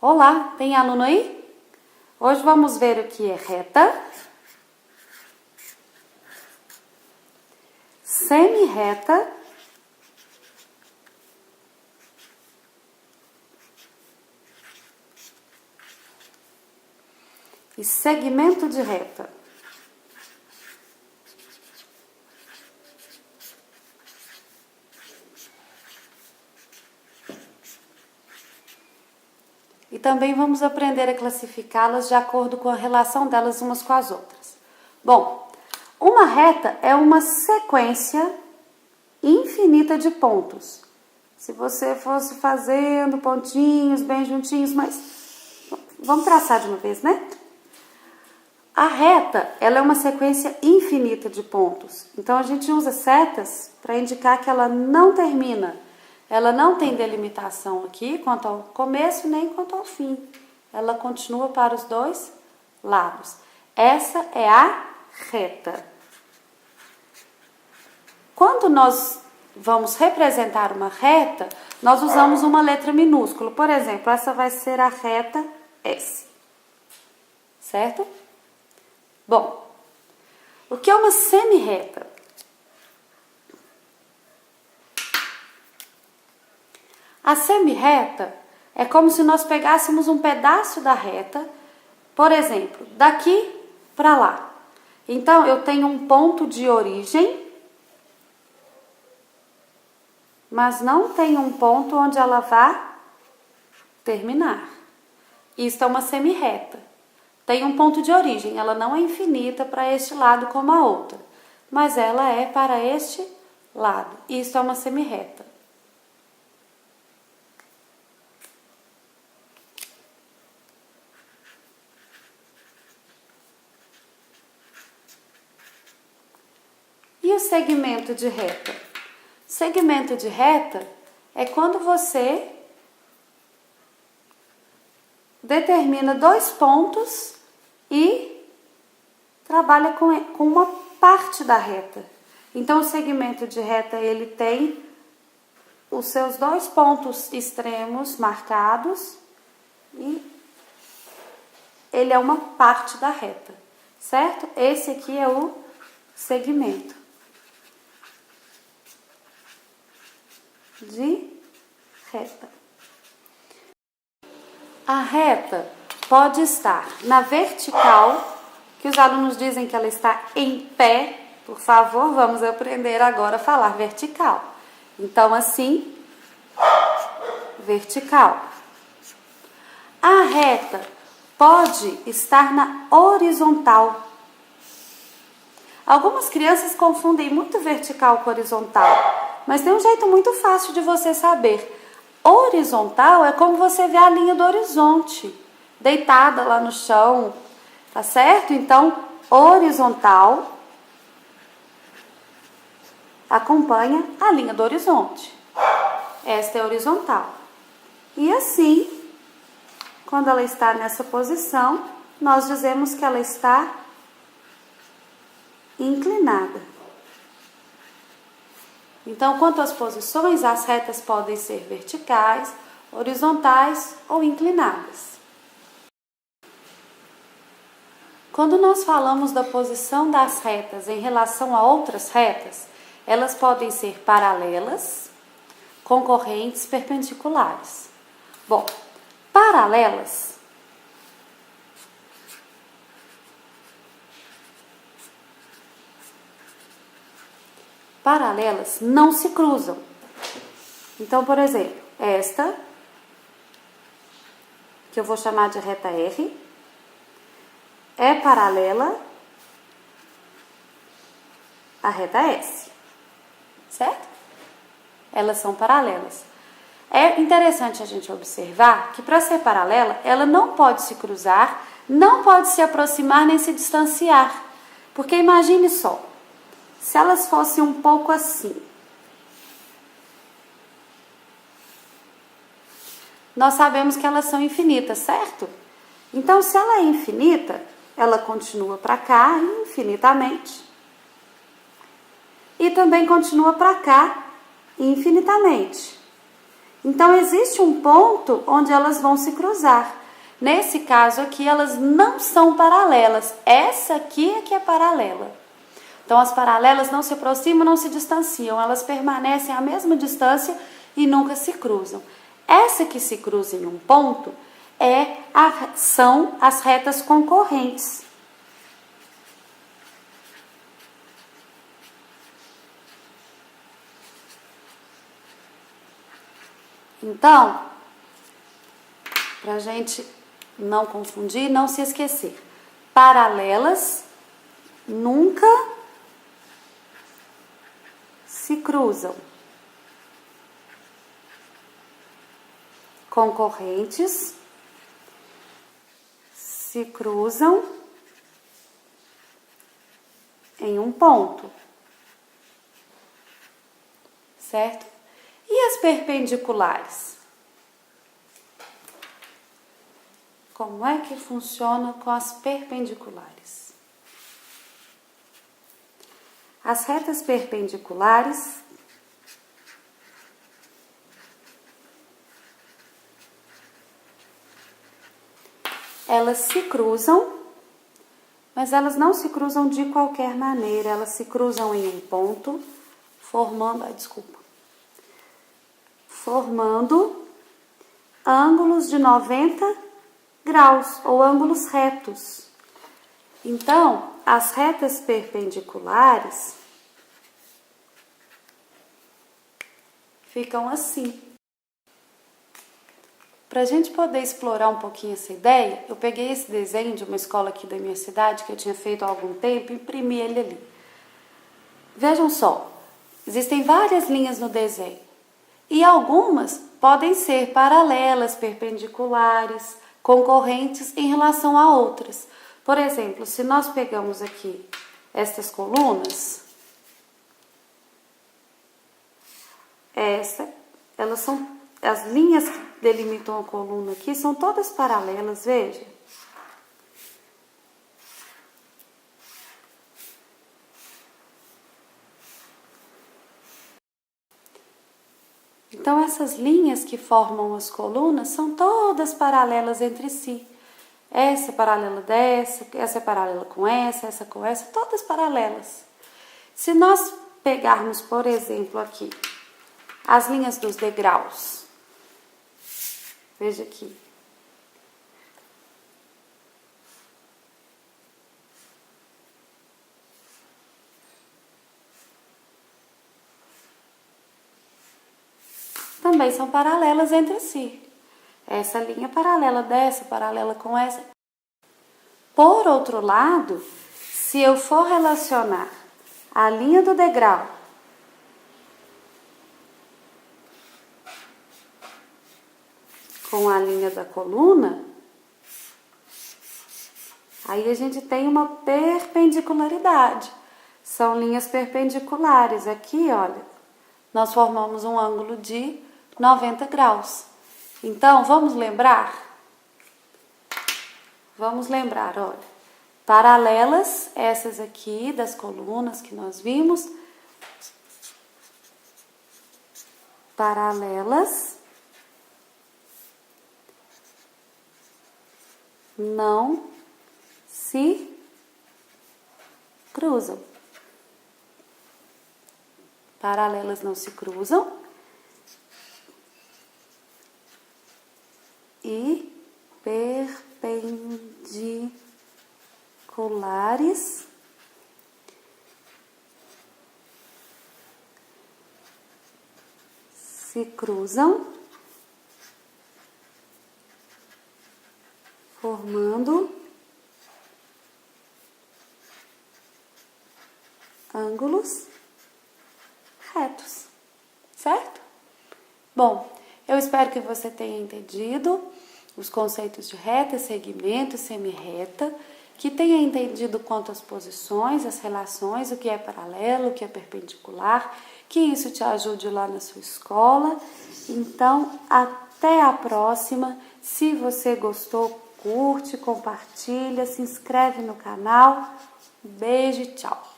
Olá, tem aluno aí? Hoje vamos ver o que é reta, semi-reta e segmento de reta. E também vamos aprender a classificá-las de acordo com a relação delas umas com as outras. Bom, uma reta é uma sequência infinita de pontos. Se você fosse fazendo pontinhos bem juntinhos, mas vamos traçar de uma vez, né? A reta, ela é uma sequência infinita de pontos. Então a gente usa setas para indicar que ela não termina. Ela não tem delimitação aqui quanto ao começo nem quanto ao fim. Ela continua para os dois lados. Essa é a reta. Quando nós vamos representar uma reta, nós usamos uma letra minúscula. Por exemplo, essa vai ser a reta S. Certo? Bom, o que é uma semi-reta? A semi-reta é como se nós pegássemos um pedaço da reta, por exemplo, daqui para lá. Então, eu tenho um ponto de origem, mas não tenho um ponto onde ela vai terminar. Isso é uma semi-reta. Tem um ponto de origem, ela não é infinita para este lado como a outra, mas ela é para este lado. Isso é uma semi-reta. E o segmento de reta? Segmento de reta é quando você determina dois pontos e trabalha com uma parte da reta. Então, o segmento de reta, ele tem os seus dois pontos extremos marcados e ele é uma parte da reta, certo? Esse aqui é o segmento de reta. A reta pode estar na vertical, que os alunos dizem que ela está em pé. Por favor, vamos aprender agora a falar vertical. Então, assim, vertical. A reta pode estar na horizontal. Algumas crianças confundem muito vertical com horizontal, mas tem um jeito muito fácil de você saber. Horizontal é como você vê a linha do horizonte, deitada lá no chão, tá certo? Então, horizontal acompanha a linha do horizonte. Esta é horizontal. E assim, quando ela está nessa posição, nós dizemos que ela está inclinada. Então, quanto às posições, as retas podem ser verticais, horizontais ou inclinadas. Quando nós falamos da posição das retas em relação a outras retas, elas podem ser paralelas, concorrentes, perpendiculares. Bom, paralelas não se cruzam. Então, por exemplo, esta, que eu vou chamar de reta R, é paralela à reta S, certo? Elas são paralelas. É interessante a gente observar que para ser paralela, ela não pode se cruzar, não pode se aproximar nem se distanciar. Porque imagine só, se elas fossem um pouco assim, nós sabemos que elas são infinitas, certo? Então, se ela é infinita, ela continua para cá infinitamente. E também continua para cá infinitamente. Então, existe um ponto onde elas vão se cruzar. Nesse caso aqui, elas não são paralelas. Essa aqui é que é paralela. Então, as paralelas não se aproximam, não se distanciam. Elas permanecem à mesma distância e nunca se cruzam. Essa que se cruza em um ponto são as retas concorrentes. Então, para a gente não confundir, não se esquecer, paralelas nunca se cruzam. Concorrentes se cruzam em um ponto, certo? E as perpendiculares? Como é que funciona com as perpendiculares? As retas perpendiculares elas se cruzam, mas elas não se cruzam de qualquer maneira, elas se cruzam em um ponto, formando ângulos de 90 graus ou ângulos retos. Então, as retas perpendiculares ficam assim. Para a gente poder explorar um pouquinho essa ideia, eu peguei esse desenho de uma escola aqui da minha cidade que eu tinha feito há algum tempo e imprimi ele ali. Vejam só, existem várias linhas no desenho e algumas podem ser paralelas, perpendiculares, concorrentes em relação a outras. Por exemplo, se nós pegamos aqui estas colunas, elas são as linhas que delimitam a coluna aqui são todas paralelas, veja. Então, essas linhas que formam as colunas são todas paralelas entre si. Essa é paralela dessa, essa é paralela com essa com essa, todas paralelas. Se nós pegarmos, por exemplo, aqui, as linhas dos degraus, veja aqui. Também são paralelas entre si. Essa linha paralela dessa, paralela com essa. Por outro lado, se eu for relacionar a linha do degrau com a linha da coluna, aí a gente tem uma perpendicularidade. São linhas perpendiculares. Aqui, olha, nós formamos um ângulo de 90 graus. Então, vamos lembrar? Vamos lembrar, olha. Paralelas, essas aqui das colunas que nós vimos. Paralelas. Não se cruzam. Paralelas não se cruzam. E perpendiculares se cruzam, formando ângulos retos, certo? Bom, eu espero que você tenha entendido os conceitos de reta, segmento, semirreta, que tenha entendido quanto às posições, as relações, o que é paralelo, o que é perpendicular, que isso te ajude lá na sua escola. Então, até a próxima. Se você gostou, curte, compartilha, se inscreve no canal. Beijo e tchau!